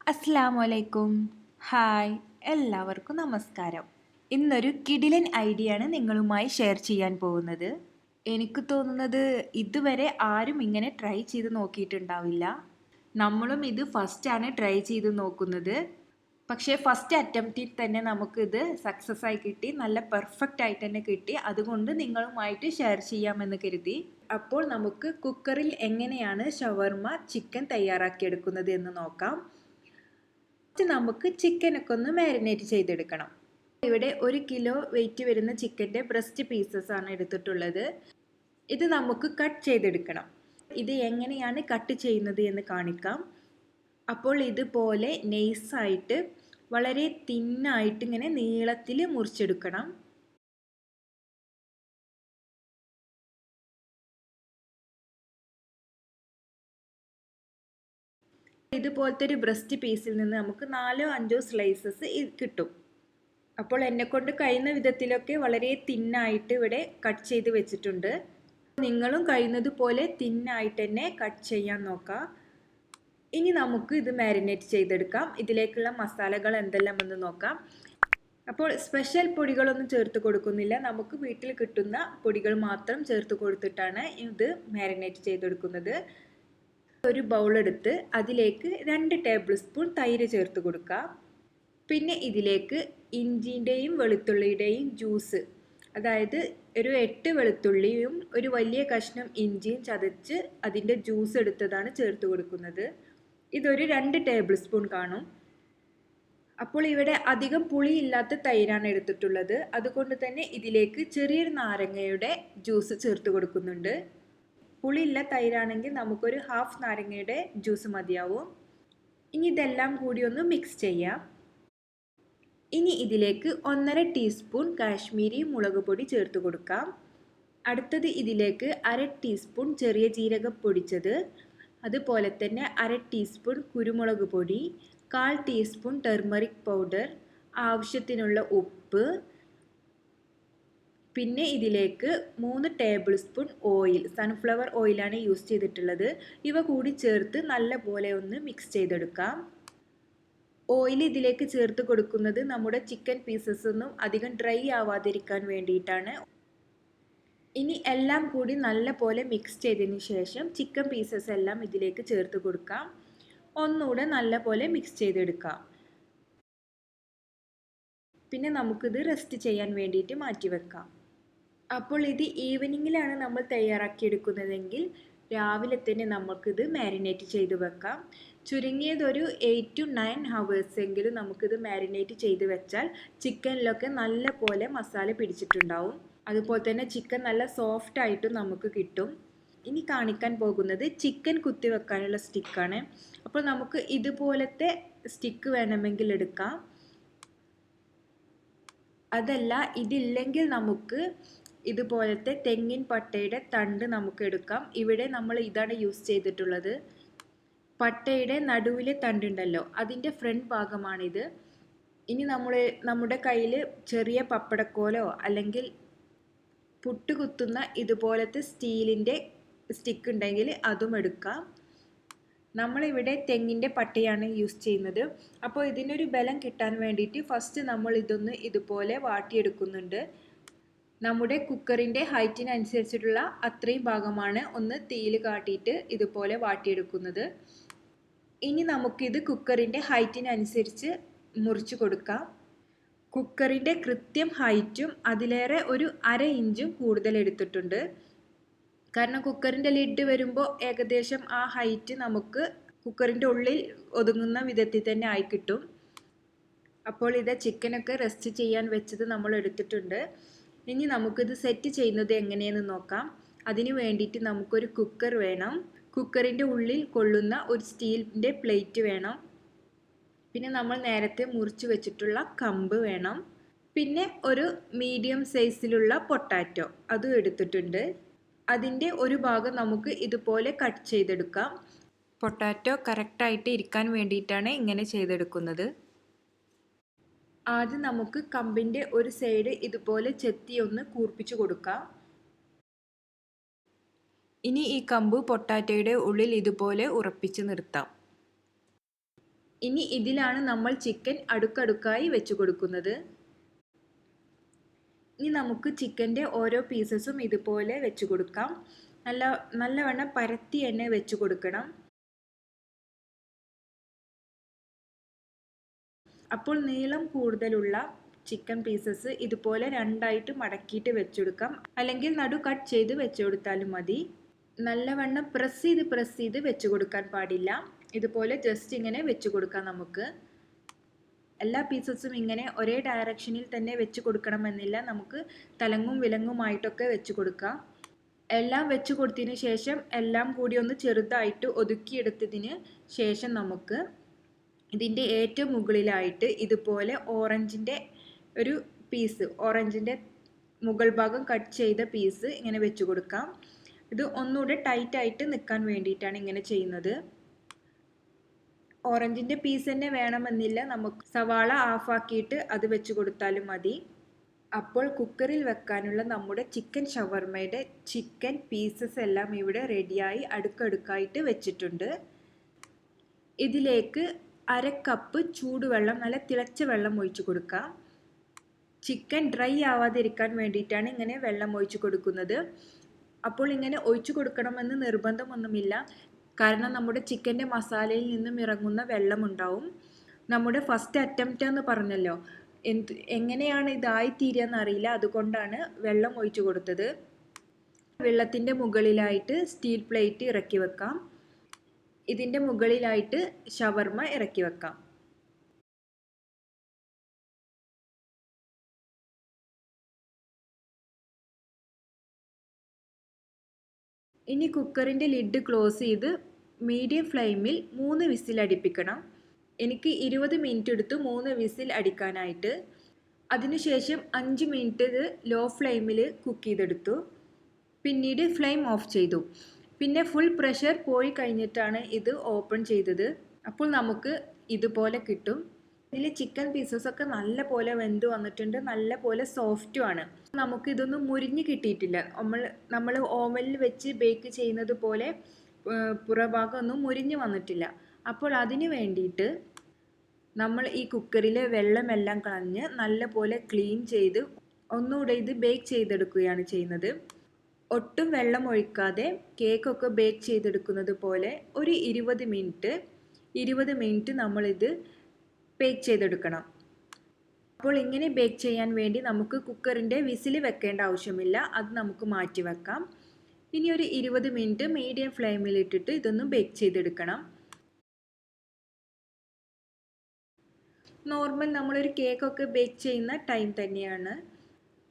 അസ്സലാമു അലൈക്കും. ഹായ്, എല്ലാവർക്കും നമസ്കാരം. ഇന്നൊരു കിടിലൻ ഐഡിയ ആണ് നിങ്ങളുമായി ഷെയർ ചെയ്യാൻ പോകുന്നത്. എനിക്ക് തോന്നുന്നത് ഇതുവരെ ആരും ഇങ്ങനെ ട്രൈ ചെയ്ത് നോക്കിയിട്ടുണ്ടാവില്ല. നമ്മളും ഇത് ഫസ്റ്റാണ് ട്രൈ ചെയ്ത് നോക്കുന്നത്. പക്ഷേ ഫസ്റ്റ് അറ്റംപ്റ്റിൽ തന്നെ നമുക്കിത് സക്സസ് ആയി കിട്ടി, നല്ല പെർഫെക്റ്റ് ആയിട്ട് തന്നെ കിട്ടി. അതുകൊണ്ട് നിങ്ങളുമായിട്ട് ഷെയർ ചെയ്യാമെന്ന് കരുതി. അപ്പോൾ നമുക്ക് കുക്കറിൽ എങ്ങനെയാണ് ഷവർമ ചിക്കൻ തയ്യാറാക്കിയെടുക്കുന്നത് എന്ന് നോക്കാം. നമുക്ക് ചിക്കനൊക്കെ ഒന്ന് മാരിനേറ്റ് ചെയ്തെടുക്കണം. ഇവിടെ 1 കിലോ വെയിറ്റ് വരുന്ന ചിക്കൻ്റെ ബ്രസ്റ്റ് പീസസ് ആണ് എടുത്തിട്ടുള്ളത്. ഇത് നമുക്ക് കട്ട് ചെയ്തെടുക്കണം. ഇത് എങ്ങനെയാണ് കട്ട് ചെയ്യുന്നത് എന്ന് കാണിക്കാം. അപ്പോൾ ഇതുപോലെ നൈസായിട്ട് വളരെ തിന്നായിട്ട് ഇങ്ങനെ നീളത്തിൽ മുറിച്ചെടുക്കണം. ഇതുപോലത്തെ ഒരു ബ്രസ്റ്റ് പീസിൽ നിന്ന് നമുക്ക് 4-5 സ്ലൈസസ് കിട്ടും. അപ്പോൾ എന്നെക്കൊണ്ട് കഴിയുന്ന വിധത്തിലൊക്കെ വളരെ തിന്നായിട്ട് ഇവിടെ കട്ട് ചെയ്ത് വെച്ചിട്ടുണ്ട്. നിങ്ങളും കഴിയുന്നത് പോലെ തിന്നായിട്ട് തന്നെ കട്ട് ചെയ്യാൻ നോക്കാം. ഇനി നമുക്ക് ഇത് മാരിനേറ്റ് ചെയ്തെടുക്കാം. ഇതിലേക്കുള്ള മസാലകൾ എന്തെല്ലാമെന്ന് നോക്കാം. അപ്പോൾ സ്പെഷ്യൽ പൊടികളൊന്നും ചേർത്ത് കൊടുക്കുന്നില്ല. നമുക്ക് വീട്ടിൽ കിട്ടുന്ന പൊടികൾ മാത്രം ചേർത്ത് കൊടുത്തിട്ടാണ് ഇത് മാരിനേറ്റ് ചെയ്തെടുക്കുന്നത്. ഒരു ബൗളെടുത്ത് അതിലേക്ക് 2 ടേബിൾ സ്പൂൺ തൈര് ചേർത്ത് കൊടുക്കാം. പിന്നെ ഇതിലേക്ക് ഇഞ്ചിൻ്റെയും വെളുത്തുള്ളിയുടെയും ജ്യൂസ്, അതായത് ഒരു 8 വെളുത്തുള്ളിയും ഒരു വലിയ കഷ്ണം ഇഞ്ചിയും ചതച്ച് അതിൻ്റെ ജ്യൂസ് എടുത്തതാണ് ചേർത്ത് കൊടുക്കുന്നത്. ഇതൊരു 2 ടേബിൾ സ്പൂൺ കാണും. അപ്പോൾ ഇവിടെ അധികം പുളിയില്ലാത്ത തൈരാണ് എടുത്തിട്ടുള്ളത്. അതുകൊണ്ട് തന്നെ ഇതിലേക്ക് ചെറിയൊരു നാരങ്ങയുടെ ജ്യൂസ് ചേർത്ത് കൊടുക്കുന്നുണ്ട്. പുളിയില്ല തൈരാണെങ്കിൽ നമുക്കൊരു 1/2 നാരങ്ങയുടെ ജ്യൂസ് മതിയാവും. ഇനി ഇതെല്ലാം കൂടി ഒന്ന് മിക്സ് ചെയ്യാം. ഇനി ഇതിലേക്ക് 1/2 ടീസ്പൂൺ കാശ്മീരി മുളക് പൊടി ചേർത്ത് കൊടുക്കാം. അടുത്തത് ഇതിലേക്ക് 1/2 ടീസ്പൂൺ ചെറിയ ജീരകം പൊടിച്ചത്, അതുപോലെ തന്നെ 1/2 ടീസ്പൂൺ കുരുമുളക് പൊടി, 1/4 ടീസ്പൂൺ ടർമറിക് പൗഡർ, ആവശ്യത്തിനുള്ള ഉപ്പ്, പിന്നെ ഇതിലേക്ക് 3 ടേബിൾ സ്പൂൺ ഓയിൽ, സൺഫ്ലവർ ഓയിലാണ് യൂസ് ചെയ്തിട്ടുള്ളത്. ഇവ കൂടി ചേർത്ത് നല്ലപോലെ ഒന്ന് മിക്സ് ചെയ്തെടുക്കാം. ഓയിൽ ഇതിലേക്ക് ചേർത്ത് കൊടുക്കുന്നത് നമ്മുടെ ചിക്കൻ പീസസ് ഒന്നും അധികം ഡ്രൈ ആവാതിരിക്കാൻ വേണ്ടിയിട്ടാണ്. ഇനി എല്ലാം കൂടി നല്ലപോലെ മിക്സ് ചെയ്തതിന് ശേഷം ചിക്കൻ പീസസ് എല്ലാം ഇതിലേക്ക് ചേർത്ത് കൊടുക്കാം. ഒന്നുകൂടെ നല്ലപോലെ മിക്സ് ചെയ്തെടുക്കാം. പിന്നെ നമുക്കിത് റെസ്റ്റ് ചെയ്യാൻ വേണ്ടിയിട്ട് മാറ്റി വെക്കാം. അപ്പോൾ ഇത് ഈവനിങ്ങിലാണ് നമ്മൾ തയ്യാറാക്കിയെടുക്കുന്നതെങ്കിൽ രാവിലെ തന്നെ നമുക്കിത് മാരിനേറ്റ് ചെയ്ത് വെക്കാം. ചുരുങ്ങിയതൊരു 8 to 9 ഹവേഴ്സ് എങ്കിലും നമുക്കിത് മാരിനേറ്റ് ചെയ്ത് വെച്ചാൽ ചിക്കനിലൊക്കെ നല്ല പോലെ മസാല പിടിച്ചിട്ടുണ്ടാവും. അതുപോലെ തന്നെ ചിക്കൻ നല്ല സോഫ്റ്റ് ആയിട്ടും നമുക്ക് കിട്ടും. ഇനി കാണിക്കാൻ പോകുന്നത് ചിക്കൻ കുത്തി വെക്കാനുള്ള സ്റ്റിക്കാണ്. അപ്പോൾ നമുക്ക് ഇതുപോലത്തെ സ്റ്റിക്ക് വേണമെങ്കിൽ എടുക്കാം. അതല്ല, ഇതില്ലെങ്കിൽ നമുക്ക് ഇതുപോലത്തെ തെങ്ങിൻ പട്ടയുടെ തണ്ട് നമുക്ക് എടുക്കാം. ഇവിടെ നമ്മൾ ഇതാണ് യൂസ് ചെയ്തിട്ടുള്ളത്. പട്ടയുടെ നടുവിലെ തണ്ടുണ്ടല്ലോ, അതിൻ്റെ ഫ്രണ്ട് ഭാഗമാണിത്. ഇനി നമ്മുടെ കയ്യിൽ ചെറിയ പപ്പടക്കോലോ അല്ലെങ്കിൽ പുട്ട് കുത്തുന്ന ഇതുപോലത്തെ സ്റ്റീലിൻ്റെ സ്റ്റിക്ക് ഉണ്ടെങ്കിൽ അതും എടുക്കാം. നമ്മളിവിടെ തെങ്ങിൻ്റെ പട്ടയാണ് യൂസ് ചെയ്യുന്നത്. അപ്പോൾ ഇതിനൊരു ബലം കിട്ടാൻ വേണ്ടിയിട്ട് ഫസ്റ്റ് നമ്മൾ ഇതൊന്ന് ഇതുപോലെ വാട്ടിയെടുക്കുന്നുണ്ട്. നമ്മുടെ കുക്കറിൻ്റെ ഹൈറ്റിനനുസരിച്ചിട്ടുള്ള അത്രയും ഭാഗമാണ് ഒന്ന് തീയിൽ കാട്ടിയിട്ട് ഇതുപോലെ വാട്ടിയെടുക്കുന്നത്. ഇനി നമുക്കിത് കുക്കറിൻ്റെ ഹൈറ്റിനനുസരിച്ച് മുറിച്ച് കൊടുക്കാം. കുക്കറിൻ്റെ കൃത്യം ഹൈറ്റും അതിലേറെ ഒരു 1/2 ഇഞ്ചും കൂടുതൽ എടുത്തിട്ടുണ്ട്. കാരണം കുക്കറിൻ്റെ ലിഡ് വരുമ്പോൾ ഏകദേശം ആ ഹൈറ്റ് നമുക്ക് കുക്കറിൻ്റെ ഉള്ളിൽ ഒതുങ്ങുന്ന വിധത്തിൽ തന്നെ ആയി കിട്ടും. അപ്പോൾ ഇത് ചിക്കനൊക്കെ റെസ്റ്റ് ചെയ്യാൻ വെച്ചത് നമ്മൾ എടുത്തിട്ടുണ്ട്. ഇനി നമുക്കിത് സെറ്റ് ചെയ്യുന്നത് എങ്ങനെയെന്ന് നോക്കാം. അതിന് വേണ്ടിയിട്ട് നമുക്കൊരു കുക്കർ വേണം. കുക്കറിൻ്റെ ഉള്ളിൽ കൊള്ളുന്ന ഒരു സ്റ്റീലിൻ്റെ പ്ലേറ്റ് വേണം. പിന്നെ നമ്മൾ നേരത്തെ മുറിച്ച് വെച്ചിട്ടുള്ള കമ്പ് വേണം. പിന്നെ ഒരു മീഡിയം സൈസിലുള്ള പൊട്ടാറ്റോ അതും എടുത്തിട്ടുണ്ട്. അതിൻ്റെ ഒരു ഭാഗം നമുക്ക് ഇതുപോലെ കട്ട് ചെയ്തെടുക്കാം. പൊട്ടാറ്റോ കറക്റ്റായിട്ട് ഇരിക്കാൻ വേണ്ടിയിട്ടാണ് ഇങ്ങനെ ചെയ്തെടുക്കുന്നത്. ആദ്യം നമുക്ക് കമ്പിൻ്റെ ഒരു സൈഡ് ഇതുപോലെ ചെത്തി ഒന്ന് കൂർപ്പിച്ച് കൊടുക്കാം. ഇനി ഈ കമ്പ് പൊട്ടാറ്റോയുടെ ഉള്ളിൽ ഇതുപോലെ ഉറപ്പിച്ച് നിർത്താം. ഇനി ഇതിലാണ് നമ്മൾ ചിക്കൻ അടുക്കടുക്കായി വെച്ച് കൊടുക്കുന്നത്. ഇനി നമുക്ക് ചിക്കൻ്റെ ഓരോ പീസസും ഇതുപോലെ വെച്ച് കൊടുക്കാം. നല്ലവണ്ണം പരത്തി തന്നെ വെച്ച് കൊടുക്കണം. അപ്പോൾ നീളം കൂടുതലുള്ള ചിക്കൻ പീസസ് ഇതുപോലെ രണ്ടായിട്ട് മടക്കിയിട്ട് വെച്ചെടുക്കാം. അല്ലെങ്കിൽ നടു കട്ട് ചെയ്ത് വെച്ചുകൊടുത്താലും മതി. നല്ലവണ്ണം പ്രസ് ചെയ്ത് വെച്ച് കൊടുക്കാൻ പാടില്ല. ഇതുപോലെ ജസ്റ്റ് ഇങ്ങനെ വെച്ച് കൊടുക്കാം. നമുക്ക് എല്ലാ പീസസും ഇങ്ങനെ ഒരേ ഡയറക്ഷനിൽ തന്നെ വെച്ച് കൊടുക്കണമെന്നില്ല. നമുക്ക് തലങ്ങും വിലങ്ങുമായിട്ടൊക്കെ വെച്ച് കൊടുക്കാം. എല്ലാം വെച്ച് കൊടുത്തതിന് ശേഷം എല്ലാം കൂടി ഒന്ന് ചെറുതായിട്ട് ഒതുക്കിയെടുത്തതിന് ശേഷം നമുക്ക് ഇതിൻ്റെ ഏറ്റവും മുകളിലായിട്ട് ഇതുപോലെ ഓറഞ്ചിൻ്റെ ഒരു പീസ്, ഓറഞ്ചിൻ്റെ മുകൾ ഭാഗം കട്ട് ചെയ്ത പീസ് ഇങ്ങനെ വെച്ച് കൊടുക്കാം. ഇത് ഒന്നുകൂടെ ടൈറ്റായിട്ട് നിൽക്കാൻ വേണ്ടിയിട്ടാണ് ഇങ്ങനെ ചെയ്യുന്നത്. ഓറഞ്ചിൻ്റെ പീസ് തന്നെ വേണമെന്നില്ല. നമുക്ക് സവാള ഹാഫാക്കിയിട്ട് അത് വെച്ച് കൊടുത്താലും മതി. അപ്പോൾ കുക്കറിൽ വെക്കാനുള്ള നമ്മുടെ ചിക്കൻ ഷവർമയുടെ ചിക്കൻ പീസസ് എല്ലാം ഇവിടെ റെഡിയായി അടുക്കടുക്കായിട്ട് വെച്ചിട്ടുണ്ട്. ഇതിലേക്ക് 1/2 കപ്പ് ചൂടുവെള്ളം, നല്ല തിളച്ച വെള്ളം ഒഴിച്ച് കൊടുക്കാം. ചിക്കൻ ഡ്രൈ ആവാതിരിക്കാൻ വേണ്ടിയിട്ടാണ് ഇങ്ങനെ വെള്ളം ഒഴിച്ച് കൊടുക്കുന്നത്. അപ്പോൾ ഇങ്ങനെ ഒഴിച്ചു കൊടുക്കണമെന്ന് നിർബന്ധമൊന്നുമില്ല. കാരണം നമ്മുടെ ചിക്കൻ്റെ മസാലയിൽ നിന്നും ഇറങ്ങുന്ന വെള്ളമുണ്ടാവും. നമ്മുടെ ഫസ്റ്റ് അറ്റംപ്റ്റ് എന്ന് പറഞ്ഞല്ലോ, എങ്ങനെയാണ് ഇതായിത്തീരുകയെന്ന് അറിയില്ല. അതുകൊണ്ടാണ് വെള്ളം ഒഴിച്ചു കൊടുത്തത്. വെള്ളത്തിൻ്റെ മുകളിലായിട്ട് സ്റ്റീൽ പ്ലേറ്റ് ഇറക്കി വെക്കാം. ഇതിൻ്റെ മുകളിലായിട്ട് ഷവർമ ഇറക്കി വെക്കാം. ഇനി കുക്കറിൻ്റെ ലിഡ് ക്ലോസ് ചെയ്ത് മീഡിയം ഫ്ലെയിമിൽ 3 വിസിൽ അടിപ്പിക്കണം. എനിക്ക് 20 മിനിറ്റ് എടുത്തു 3 വിസിൽ അടിക്കാനായിട്ട്. അതിനുശേഷം 5 മിനിറ്റ് ഇത് ലോ ഫ്ലെയിമിൽ കുക്ക് ചെയ്തെടുത്തു. പിന്നീട് ഫ്ലെയിം ഓഫ് ചെയ്തു. പിന്നെ ഫുൾ പ്രഷർ പോയി കഴിഞ്ഞിട്ടാണ് ഇത് ഓപ്പൺ ചെയ്തത്. അപ്പോൾ നമുക്ക് ഇതുപോലെ കിട്ടും. ഇതിൽ ചിക്കൻ പീസസൊക്കെ നല്ല പോലെ വെന്ത് വന്നിട്ടുണ്ട്, നല്ല പോലെ സോഫ്റ്റുമാണ്. നമുക്ക് ഇതൊന്നും മുരിഞ്ഞ് കിട്ടിയിട്ടില്ല. നമ്മൾ ഓവനിൽ വെച്ച് ബേക്ക് ചെയ്യുന്നത് പോലെ പുറഭാഗം ഒന്നും മുരിഞ്ഞ് വന്നിട്ടില്ല. അപ്പോൾ അതിന് വേണ്ടിയിട്ട് നമ്മൾ ഈ കുക്കറിലെ വെള്ളമെല്ലാം കളഞ്ഞ് നല്ല പോലെ ക്ലീൻ ചെയ്ത് ഒന്നുകൂടെ ഇത് ബേക്ക് ചെയ്തെടുക്കുകയാണ് ചെയ്യുന്നത്. ഒട്ടും വെള്ളം ഒഴിക്കാതെ കേക്കൊക്കെ ബേക്ക് ചെയ്തെടുക്കുന്നത് പോലെ ഒരു 20 മിനിറ്റ് നമ്മളിത് ബേക്ക് ചെയ്തെടുക്കണം. അപ്പോൾ ഇങ്ങനെ ബേക്ക് ചെയ്യാൻ വേണ്ടി നമുക്ക് കുക്കറിൻ്റെ വിസിൽ വെക്കേണ്ട ആവശ്യമില്ല. അത് നമുക്ക് മാറ്റി വെക്കാം. ഇനി ഒരു 20 മിനിറ്റ് മീഡിയം ഫ്ലെയിമിലിട്ടിട്ട് ഇതൊന്ന് ബേക്ക് ചെയ്തെടുക്കണം. നോർമൽ നമ്മളൊരു കേക്കൊക്കെ ബേക്ക് ചെയ്യുന്ന ടൈം തന്നെയാണ്.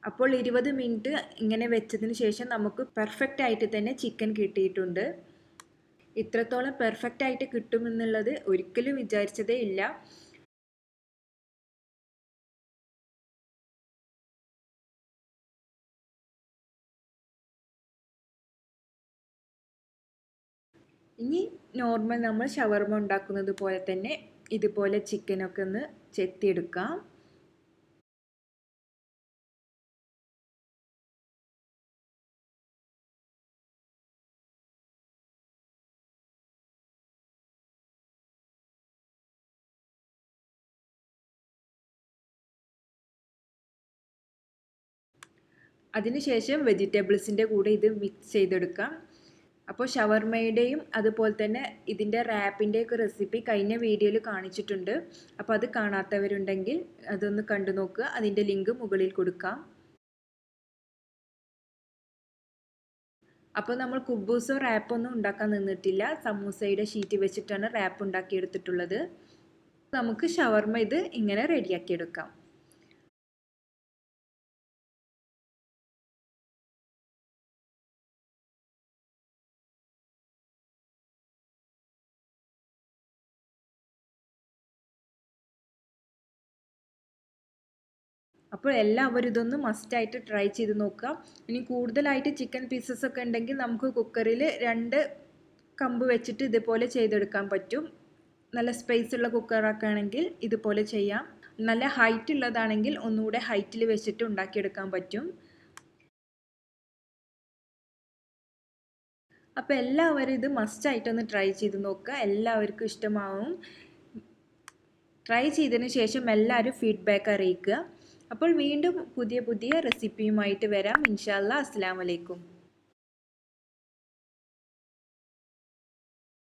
അപ്പോൾ 20 മിനിറ്റ് ഇങ്ങനെ വെച്ചതിന് ശേഷം നമുക്ക് പെർഫെക്റ്റ് ആയിട്ട് തന്നെ ചിക്കൻ കിട്ടിയിട്ടുണ്ട്. ഇത്രത്തോളം പെർഫെക്റ്റ് ആയിട്ട് കിട്ടുമെന്നുള്ളത് ഒരിക്കലും വിചാരിച്ചതേ ഇല്ല. ഇനി നോർമൽ നമ്മൾ ഷവർമ ഉണ്ടാക്കുന്നത് പോലെ തന്നെ ഇതുപോലെ ചിക്കനൊക്കെ ഒന്ന് ചെത്തിയെടുക്കാം. അതിനുശേഷം വെജിറ്റബിൾസിൻ്റെ കൂടെ ഇത് മിക്സ് ചെയ്തെടുക്കാം. അപ്പോൾ ഷവർമയുടെയും അതുപോലെ തന്നെ ഇതിൻ്റെ റാപ്പിൻ്റെയൊക്കെ റെസിപ്പി കഴിഞ്ഞ വീഡിയോയിൽ കാണിച്ചിട്ടുണ്ട്. അപ്പോൾ അത് കാണാത്തവരുണ്ടെങ്കിൽ അതൊന്ന് കണ്ടു നോക്കുക. അതിൻ്റെ ലിങ്ക് മുകളിൽ കൊടുക്കാം. അപ്പോൾ നമ്മൾ കുബൂസോ റാപ്പൊന്നും ഉണ്ടാക്കാൻ നിന്നിട്ടില്ല. സമൂസയുടെ ഷീറ്റ് വെച്ചിട്ടാണ് റാപ്പ് ഉണ്ടാക്കിയെടുത്തിട്ടുള്ളത്. നമുക്ക് ഷവർമ ഇത് ഇങ്ങനെ റെഡിയാക്കിയെടുക്കാം. അപ്പോൾ എല്ലാവരും ഇതൊന്ന് മസ്റ്റായിട്ട് ട്രൈ ചെയ്ത് നോക്കാം. ഇനി കൂടുതലായിട്ട് ചിക്കൻ പീസസ് ഒക്കെ ഉണ്ടെങ്കിൽ നമുക്ക് കുക്കറിൽ 2 കമ്പ് വെച്ചിട്ട് ഇതുപോലെ ചെയ്തെടുക്കാൻ പറ്റും. നല്ല സ്പേസ് ഉള്ള കുക്കറൊക്കെ ആണെങ്കിൽ ഇതുപോലെ ചെയ്യാം. നല്ല ഹൈറ്റ് ഉള്ളതാണെങ്കിൽ ഒന്നുകൂടെ ഹൈറ്റിൽ വെച്ചിട്ട് ഉണ്ടാക്കിയെടുക്കാൻ പറ്റും. അപ്പോൾ എല്ലാവരും ഇത് മസ്റ്റായിട്ടൊന്ന് ട്രൈ ചെയ്ത് നോക്കുക. എല്ലാവർക്കും ഇഷ്ടമാവും. ട്രൈ ചെയ്തതിന് ശേഷം എല്ലാവരും ഫീഡ്ബാക്ക് അറിയിക്കുക. അപ്പോൾ വീണ്ടും പുതിയ റെസിപ്പിയുമായിട്ട് വരാം. ഇൻഷാ അല്ലാ. അസ്സലാമു അലൈക്കും.